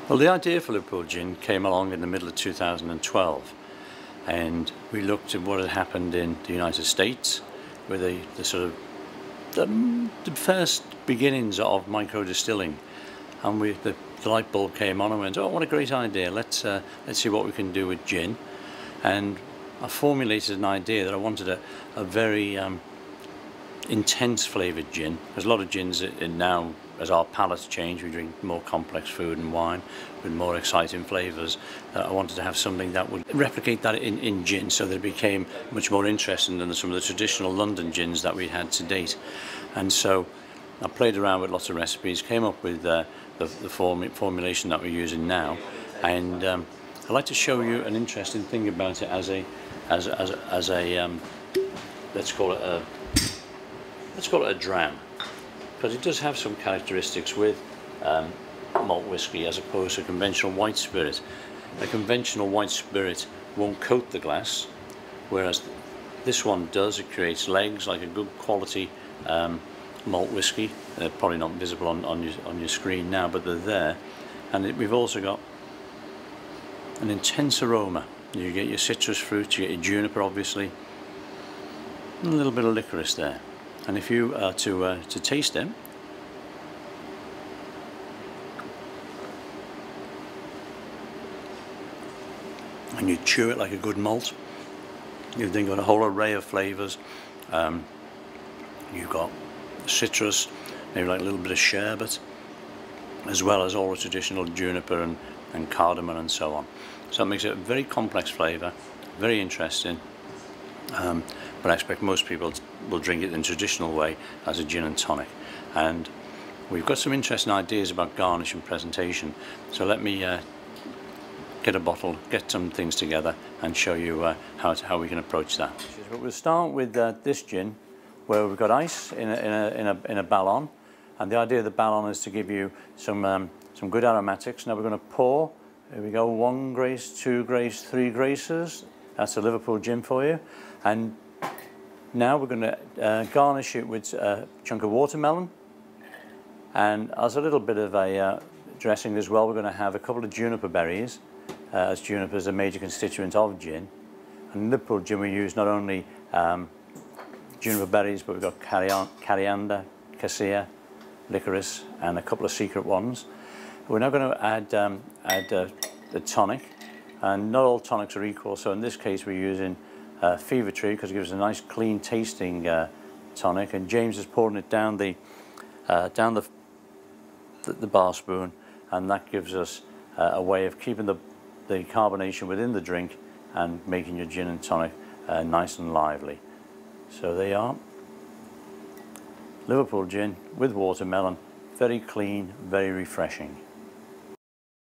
Well, the idea for Liverpool Gin came along in the middle of 2012, and we looked at what had happened in the United States with the sort of the first beginnings of micro distilling, and the light bulb came on and went, oh, what a great idea, let's see what we can do with gin. And I formulated an idea that I wanted a very intense flavoured gin. There's a lot of gins now, as our palates change, we drink more complex food and wine with more exciting flavours. I wanted to have something that would replicate that in gin, so that it became much more interesting than some of the traditional London gins that we had to date. And so I played around with lots of recipes, came up with the formulation that we're using now, and I'd like to show you an interesting thing about it as a let's call it a dram, because it does have some characteristics with malt whiskey as opposed to conventional white spirit. A conventional white spirit won't coat the glass, whereas this one does. It creates legs like a good quality malt whiskey. They're probably not visible on your screen now, but they're there. And we've also got an intense aroma. You get your citrus fruit, you get your juniper obviously, and a little bit of licorice there. And if you are to taste them, and you chew it like a good malt, you've then got a whole array of flavours. You've got citrus, maybe like a little bit of sherbet, as well as all the traditional juniper and cardamom and so on. So it makes it a very complex flavour, very interesting. But I expect most people will drink it in the traditional way as a gin and tonic. And we've got some interesting ideas about garnish and presentation. So let me get a bottle, get some things together, and show you how we can approach that. But we'll start with this gin, where we've got ice in a ballon, and the idea of the ballon is to give you some good aromatics. Now we're going to pour. Here we go, 1 grace, 2 grace, 3 graces. That's a Liverpool gin for you. And now we're going to garnish it with a chunk of watermelon, and as a little bit of a dressing as well, we're going to have a couple of juniper berries, as juniper is a major constituent of gin. And in Liverpool gin we use not only juniper berries, but we've got coriander, cassia, licorice, and a couple of secret ones. We're now going to add the tonic, and not all tonics are equal, so in this case we're using Fever Tree because it gives us a nice clean tasting tonic, and James is pouring it down the bar spoon, and that gives us a way of keeping the carbonation within the drink and making your gin and tonic nice and lively. So they are Liverpool gin with watermelon, very clean, very refreshing.